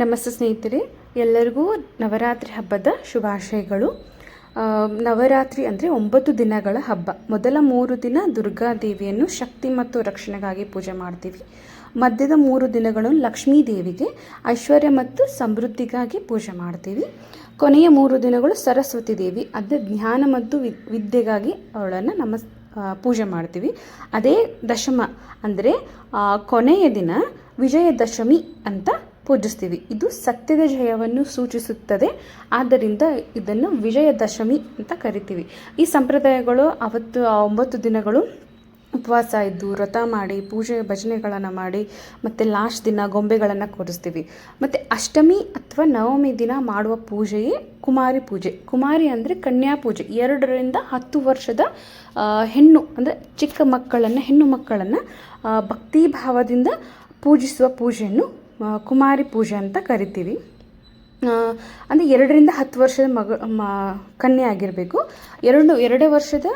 ನಮಸ್ತೆ ಸ್ನೇಹಿತರೆ, ಎಲ್ಲರಿಗೂ ನವರಾತ್ರಿ ಹಬ್ಬದ ಶುಭಾಶಯಗಳು. ನವರಾತ್ರಿ ಅಂದರೆ 9 ದಿನಗಳ ಹಬ್ಬ. ಮೊದಲ 3 ದಿನ ದುರ್ಗಾದೇವಿಯನ್ನು ಶಕ್ತಿ ಮತ್ತು ರಕ್ಷಣೆಗಾಗಿ ಪೂಜೆ ಮಾಡ್ತೀವಿ. ಮಧ್ಯದ 3 ದಿನಗಳನ್ನು ಲಕ್ಷ್ಮೀ ದೇವಿಗೆ ಐಶ್ವರ್ಯ ಮತ್ತು ಸಮೃದ್ಧಿಗಾಗಿ ಪೂಜೆ ಮಾಡ್ತೀವಿ. ಕೊನೆಯ 3 ದಿನಗಳು ಸರಸ್ವತಿ ದೇವಿ, ಅಂದರೆ ಜ್ಞಾನ ಮತ್ತು ವಿದ್ಯೆಗಾಗಿ ಅವಳನ್ನು ಪೂಜೆ ಮಾಡ್ತೀವಿ. ಅದೇ ದಶಮ ಅಂದರೆ ಕೊನೆಯ ದಿನ ವಿಜಯದಶಮಿ ಅಂತ ಪೂಜಿಸ್ತೀವಿ. ಇದು ಸತ್ಯದ ಜಯವನ್ನು ಸೂಚಿಸುತ್ತದೆ. ಆದ್ದರಿಂದ ಇದನ್ನು ವಿಜಯದಶಮಿ ಅಂತ ಕರಿತೀವಿ. ಈ ಸಂಪ್ರದಾಯಗಳು ಅವತ್ತು 9 ದಿನಗಳು ಉಪವಾಸ ಇದ್ದು ವ್ರತ ಮಾಡಿ ಪೂಜೆ ಭಜನೆಗಳನ್ನು ಮಾಡಿ ಮತ್ತು ಲಾಸ್ಟ್ ದಿನ ಗೊಂಬೆಗಳನ್ನು ಕೂರಿಸ್ತೀವಿ. ಮತ್ತು ಅಷ್ಟಮಿ ಅಥವಾ ನವಮಿ ದಿನ ಮಾಡುವ ಪೂಜೆಯೇ ಕುಮಾರಿ ಪೂಜೆ. ಕುಮಾರಿ ಅಂದರೆ ಕನ್ಯಾ ಪೂಜೆ. 2 ರಿಂದ 10 ವರ್ಷದ ಹೆಣ್ಣು ಅಂದರೆ ಚಿಕ್ಕ ಮಕ್ಕಳನ್ನು, ಹೆಣ್ಣು ಮಕ್ಕಳನ್ನು ಭಕ್ತಿ ಭಾವದಿಂದ ಪೂಜಿಸುವ ಪೂಜೆಯನ್ನು ಕುಮಾರಿ ಪೂಜೆ ಅಂತ ಕರಿತೀವಿ. ಅಂದರೆ 2 ರಿಂದ 10 ವರ್ಷದ ಕನ್ಯೆ ಆಗಿರಬೇಕು. 2 ವರ್ಷದ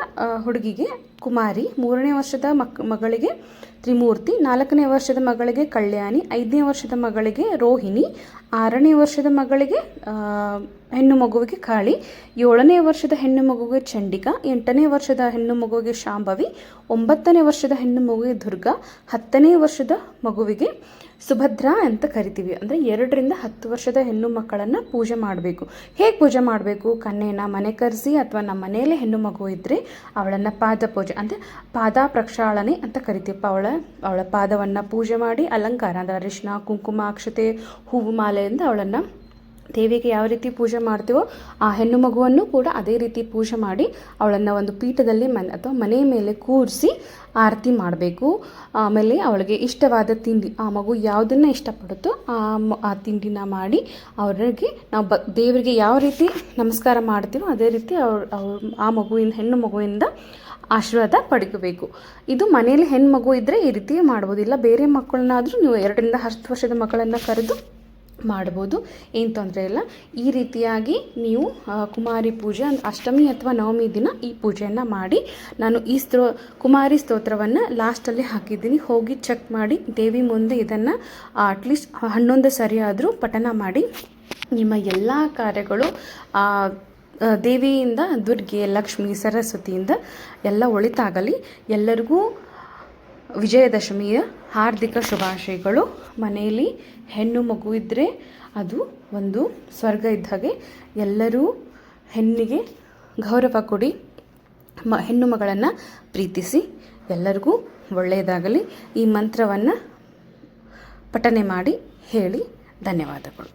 ಹುಡುಗಿಗೆ ಕುಮಾರಿ, 3ನೇ ವರ್ಷದ ಮಗಳಿಗೆ ತ್ರಿಮೂರ್ತಿ, 4ನೇ ವರ್ಷದ ಮಗಳಿಗೆ ಕಲ್ಯಾಣಿ, 5ನೇ ವರ್ಷದ ಮಗಳಿಗೆ ರೋಹಿಣಿ, 6ನೇ ವರ್ಷದ ಮಗಳಿಗೆ ಹೆಣ್ಣು ಮಗುವಿಗೆ ಕಾಳಿ, 7ನೇ ವರ್ಷದ ಹೆಣ್ಣು ಮಗುವಿಗೆ ಚಂಡಿಕಾ, 8ನೇ ವರ್ಷದ ಹೆಣ್ಣು ಮಗುವಿಗೆ ಶಾಂಭವಿ, 9ನೇ ವರ್ಷದ ಹೆಣ್ಣು ಮಗುವಿಗೆ ದುರ್ಗಾ, 10ನೇ ವರ್ಷದ ಮಗುವಿಗೆ ಸುಭದ್ರಾ ಅಂತ ಕರಿತೀವಿ. ಅಂದರೆ 2 ರಿಂದ 10 ವರ್ಷದ ಹೆಣ್ಣು ಮಕ್ಕಳನ್ನು ಪೂಜೆ ಮಾಡಬೇಕು. ಹೇಗೆ ಪೂಜೆ ಮಾಡಬೇಕು? ಕನ್ಯೆನ ಮನೆ ಕರೆಸಿ ಅಥವಾ ನಮ್ಮ ಮನೆಯಲ್ಲೇ ಹೆಣ್ಣು ಮಗು ಇದ್ದರೆ ಅವಳನ್ನು ಪಾದ ಪೂಜೆ ಅಂದರೆ ಪಾದ ಪ್ರಕ್ಷಾಳನೆ ಅಂತ ಕರಿತೀವಿ. ಅವಳ ಪಾದವನ್ನು ಪೂಜೆ ಮಾಡಿ ಅಲಂಕಾರ ಅಂದರೆ ಅರಿಶಿನ, ಕುಂಕುಮ, ಅಕ್ಷತೆ, ಹೂವು ಮಾಲೆಯಿಂದ ಅವಳನ್ನು ದೇವಿಗೆ ಯಾವ ರೀತಿ ಪೂಜೆ ಮಾಡ್ತೀವೋ ಆ ಹೆಣ್ಣು ಮಗುವನ್ನು ಕೂಡ ಅದೇ ರೀತಿ ಪೂಜೆ ಮಾಡಿ ಅವಳನ್ನು ಒಂದು ಪೀಠದಲ್ಲಿ ಅಥವಾ ಮನೆ ಮೇಲೆ ಕೂರಿಸಿ ಆರತಿ ಮಾಡಬೇಕು. ಆಮೇಲೆ ಅವಳಿಗೆ ಇಷ್ಟವಾದ ತಿಂಡಿ, ಆ ಮಗು ಯಾವುದನ್ನು ಇಷ್ಟಪಡುತ್ತೋ ಆ ತಿಂಡಿನ ಮಾಡಿ ಅವರಿಗೆ ನಾವು ದೇವರಿಗೆ ಯಾವ ರೀತಿ ನಮಸ್ಕಾರ ಮಾಡ್ತೀವೋ ಅದೇ ರೀತಿ ಆ ಮಗುವಿನ ಹೆಣ್ಣು ಮಗುವಿಂದ ಆಶೀರ್ವಾದ ಪಡ್ಕೋಬೇಕು. ಇದು ಮನೆಯಲ್ಲಿ ಹೆಣ್ಣು ಮಗು ಇದ್ದರೆ ಈ ರೀತಿ ಮಾಡ್ಬೋದು. ಇಲ್ಲ ಬೇರೆ ಮಕ್ಕಳನ್ನಾದರೂ ನೀವು 2 ರಿಂದ 10 ವರ್ಷದ ಮಕ್ಕಳನ್ನು ಕರೆದು ಮಾಡ್ಬೋದು, ಏನು ತೊಂದರೆ ಇಲ್ಲ. ಈ ರೀತಿಯಾಗಿ ನೀವು ಕುಮಾರಿ ಪೂಜೆ ಅಷ್ಟಮಿ ಅಥವಾ ನವಮಿ ದಿನ ಈ ಪೂಜೆಯನ್ನು ಮಾಡಿ. ನಾನು ಈ ಕುಮಾರಿ ಸ್ತೋತ್ರವನ್ನು ಲಾಸ್ಟಲ್ಲಿ ಹಾಕಿದ್ದೀನಿ, ಹೋಗಿ ಚೆಕ್ ಮಾಡಿ. ದೇವಿ ಮುಂದೆ ಇದನ್ನು ಅಟ್ಲೀಸ್ಟ್ 11 ಸರಿಯಾದರೂ ಪಠನ ಮಾಡಿ. ನಿಮ್ಮ ಎಲ್ಲ ಕಾರ್ಯಗಳು ದೇವಿಯಿಂದ, ದುರ್ಗೆ, ಲಕ್ಷ್ಮಿ, ಸರಸ್ವತಿಯಿಂದ ಎಲ್ಲ ಒಳಿತಾಗಲಿ. ಎಲ್ಲರಿಗೂ ವಿಜಯದಶಮಿಯ ಹಾರ್ದಿಕ ಶುಭಾಶಯಗಳು. ಮನೆಯಲ್ಲಿ ಹೆಣ್ಣು ಮಗು ಇದ್ದರೆ ಅದು ಒಂದು ಸ್ವರ್ಗ ಇದ್ದ ಹಾಗೆ. ಎಲ್ಲರೂ ಹೆಣ್ಣಿಗೆ ಗೌರವ ಕೊಡಿ, ಹೆಣ್ಣು ಮಗಳನ್ನು ಪ್ರೀತಿಸಿ. ಎಲ್ಲರಿಗೂ ಒಳ್ಳೆಯದಾಗಲಿ. ಈ ಮಂತ್ರವನ್ನು ಪಠನೆ ಮಾಡಿ ಹೇಳಿ. ಧನ್ಯವಾದಗಳು.